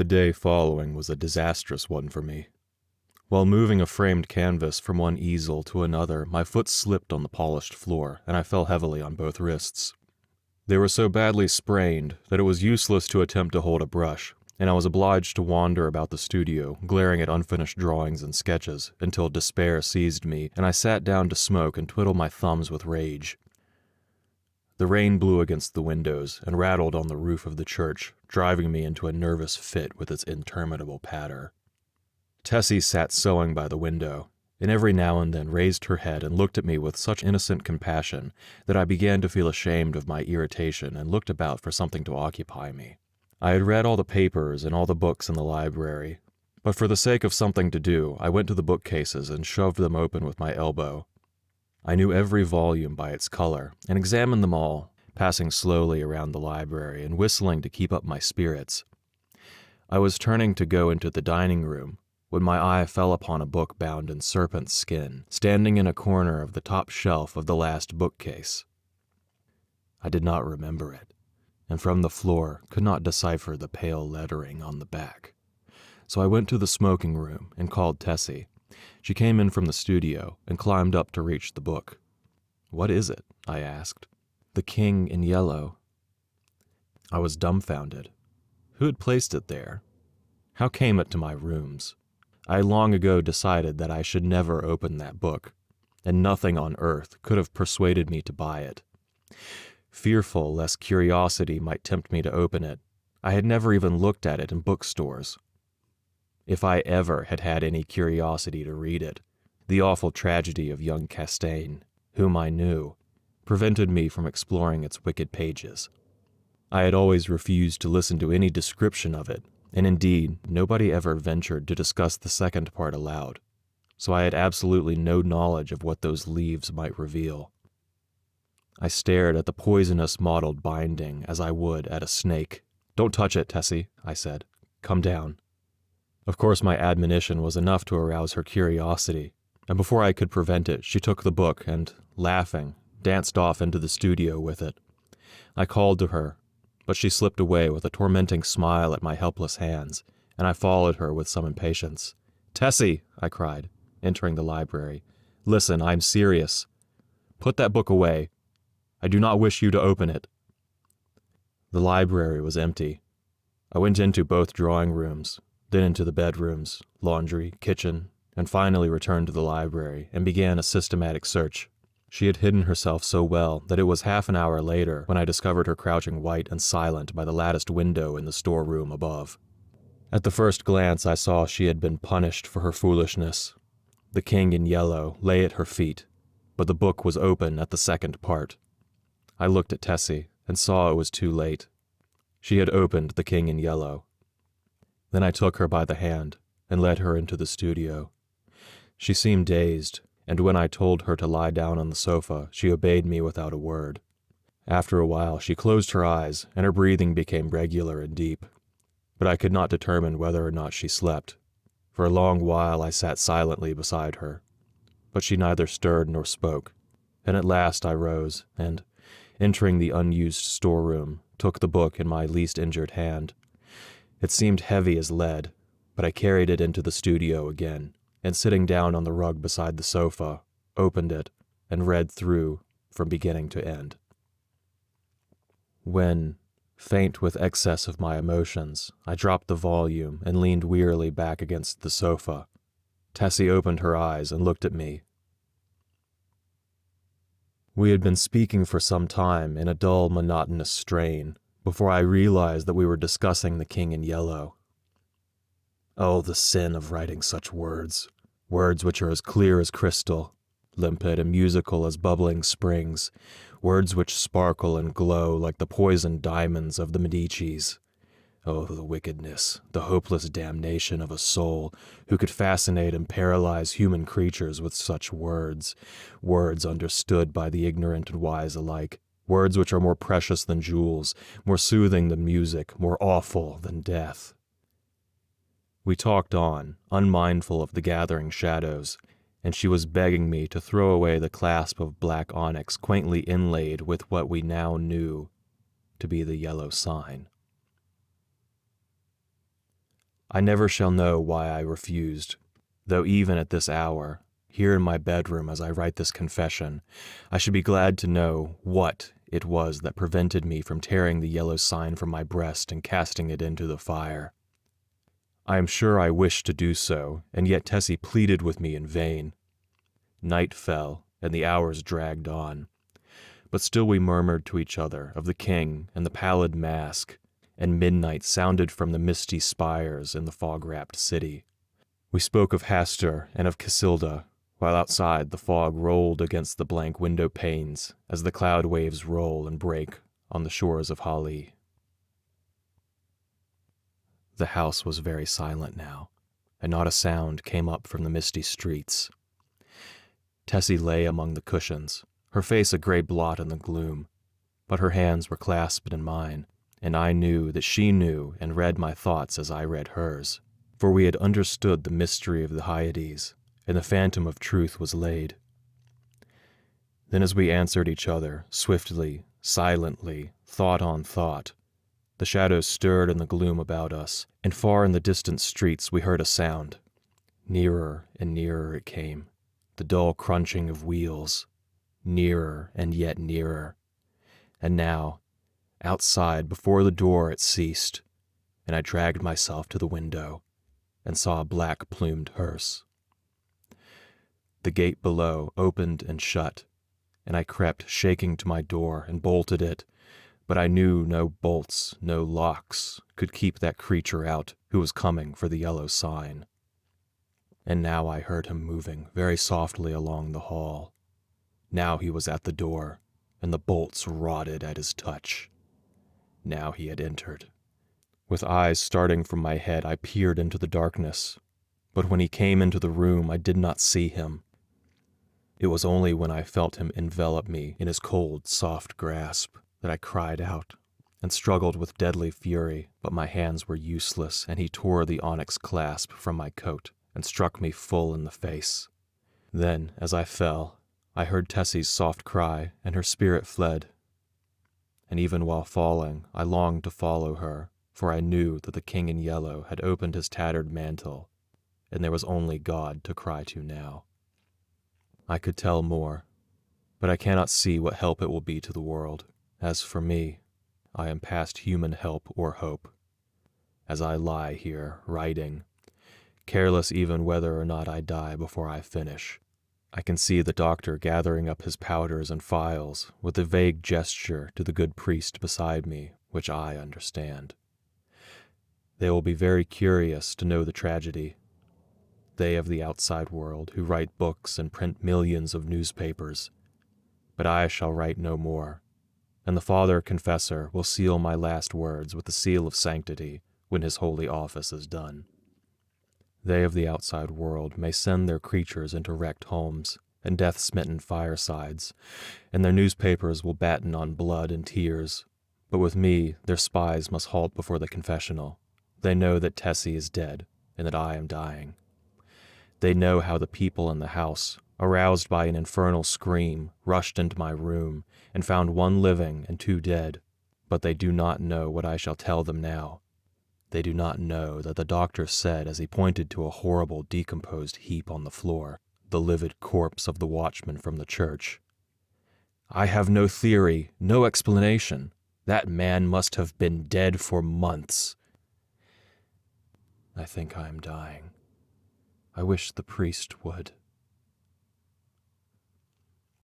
The day following was a disastrous one for me. While moving a framed canvas from one easel to another, my foot slipped on the polished floor, and I fell heavily on both wrists. They were so badly sprained that it was useless to attempt to hold a brush, and I was obliged to wander about the studio, glaring at unfinished drawings and sketches, until despair seized me, and I sat down to smoke and twiddle my thumbs with rage. The rain blew against the windows and rattled on the roof of the church, driving me into a nervous fit with its interminable patter. Tessie sat sewing by the window, and every now and then raised her head and looked at me with such innocent compassion that I began to feel ashamed of my irritation and looked about for something to occupy me. I had read all the papers and all the books in the library, but for the sake of something to do, I went to the bookcases and shoved them open with my elbow. I knew every volume by its color and examined them all, passing slowly around the library and whistling to keep up my spirits. I was turning to go into the dining room when my eye fell upon a book bound in serpent skin, standing in a corner of the top shelf of the last bookcase. I did not remember it, and from the floor could not decipher the pale lettering on the back. So I went to the smoking room and called Tessie. She came in from the studio and climbed up to reach the book. "What is it?" I asked. "The King in Yellow." I was dumbfounded. Who had placed it there? How came it to my rooms? I had long ago decided that I should never open that book, and nothing on earth could have persuaded me to buy it. Fearful lest curiosity might tempt me to open it, I had never even looked at it in bookstores. If I ever had had any curiosity to read it, the awful tragedy of young Castaigne, whom I knew, prevented me from exploring its wicked pages. I had always refused to listen to any description of it, and indeed, nobody ever ventured to discuss the second part aloud, so I had absolutely no knowledge of what those leaves might reveal. I stared at the poisonous mottled binding as I would at a snake. "Don't touch it, Tessie," I said. "Come down." Of course, my admonition was enough to arouse her curiosity, and before I could prevent it, she took the book and, laughing, danced off into the studio with it. I called to her, but she slipped away with a tormenting smile at my helpless hands, and I followed her with some impatience. "Tessie," I cried, entering the library, "listen, I'm serious. Put that book away. I do not wish you to open it." The library was empty. I went into both drawing rooms, then into the bedrooms, laundry, kitchen, and finally returned to the library and began a systematic search. She had hidden herself so well that it was half an hour later when I discovered her crouching white and silent by the latticed window in the storeroom above. At the first glance I saw she had been punished for her foolishness. The King in Yellow lay at her feet, but the book was open at the second part. I looked at Tessie and saw it was too late. She had opened The King in Yellow. Then I took her by the hand and led her into the studio. She seemed dazed, and when I told her to lie down on the sofa, she obeyed me without a word. After a while, she closed her eyes, and her breathing became regular and deep. But I could not determine whether or not she slept. For a long while I sat silently beside her, but she neither stirred nor spoke, and at last I rose, and, entering the unused storeroom, took the book in my least injured hand. It seemed heavy as lead, but I carried it into the studio again, and sitting down on the rug beside the sofa, opened it, and read through from beginning to end. When, faint with excess of my emotions, I dropped the volume and leaned wearily back against the sofa, Tessie opened her eyes and looked at me. We had been speaking for some time in a dull, monotonous strain, before I realized that we were discussing The King in Yellow. Oh, the sin of writing such words which are as clear as crystal, limpid and musical as bubbling springs, words which sparkle and glow like the poisoned diamonds of the Medicis. Oh, the wickedness, the hopeless damnation of a soul who could fascinate and paralyze human creatures with such words understood by the ignorant and wise alike, words which are more precious than jewels, more soothing than music, more awful than death. We talked on, unmindful of the gathering shadows, and she was begging me to throw away the clasp of black onyx quaintly inlaid with what we now knew to be the yellow sign. I never shall know why I refused, though even at this hour, here in my bedroom as I write this confession, I should be glad to know what it was that prevented me from tearing the yellow sign from my breast and casting it into the fire. I am sure I wished to do so, and yet Tessie pleaded with me in vain. Night fell, and the hours dragged on, but still we murmured to each other of the king and the pallid mask, and midnight sounded from the misty spires in the fog-wrapped city. We spoke of Hastur and of Casilda, while outside the fog rolled against the blank window panes as the cloud waves roll and break on the shores of Hali. The house was very silent now, and not a sound came up from the misty streets. Tessie lay among the cushions, her face a gray blot in the gloom, but her hands were clasped in mine, and I knew that she knew and read my thoughts as I read hers, for we had understood the mystery of the Hyades, and the phantom of truth was laid. Then as we answered each other, swiftly, silently, thought on thought, the shadows stirred in the gloom about us, and far in the distant streets we heard a sound. Nearer and nearer it came, the dull crunching of wheels, nearer and yet nearer. And now, outside, before the door, it ceased, and I dragged myself to the window and saw a black-plumed hearse. The gate below opened and shut, and I crept shaking to my door and bolted it, but I knew no bolts, no locks could keep that creature out who was coming for the yellow sign. And now I heard him moving very softly along the hall. Now he was at the door, and the bolts rotted at his touch. Now he had entered. With eyes starting from my head, I peered into the darkness, but when he came into the room, I did not see him. It was only when I felt him envelop me in his cold, soft grasp that I cried out and struggled with deadly fury, but my hands were useless, and he tore the onyx clasp from my coat and struck me full in the face. Then, as I fell, I heard Tessie's soft cry, and her spirit fled. And even while falling, I longed to follow her, for I knew that the king in yellow had opened his tattered mantle, and there was only God to cry to now. I could tell more, but I cannot see what help it will be to the world. As for me, I am past human help or hope. As I lie here, writing, careless even whether or not I die before I finish, I can see the doctor gathering up his powders and phials with a vague gesture to the good priest beside me, which I understand. They will be very curious to know the tragedy. They of the outside world who write books and print millions of newspapers. But I shall write no more, and the Father Confessor will seal my last words with the seal of sanctity when his holy office is done. They of the outside world may send their creatures into wrecked homes and death-smitten firesides, and their newspapers will batten on blood and tears, but with me their spies must halt before the confessional. They know that Tessie is dead, and that I am dying. They know how the people in the house, aroused by an infernal scream, rushed into my room and found one living and two dead, but they do not know what I shall tell them now. They do not know that the doctor said as he pointed to a horrible decomposed heap on the floor, the livid corpse of the watchman from the church, "I have no theory, no explanation. That man must have been dead for months." I think I am dying. I wish the priest would.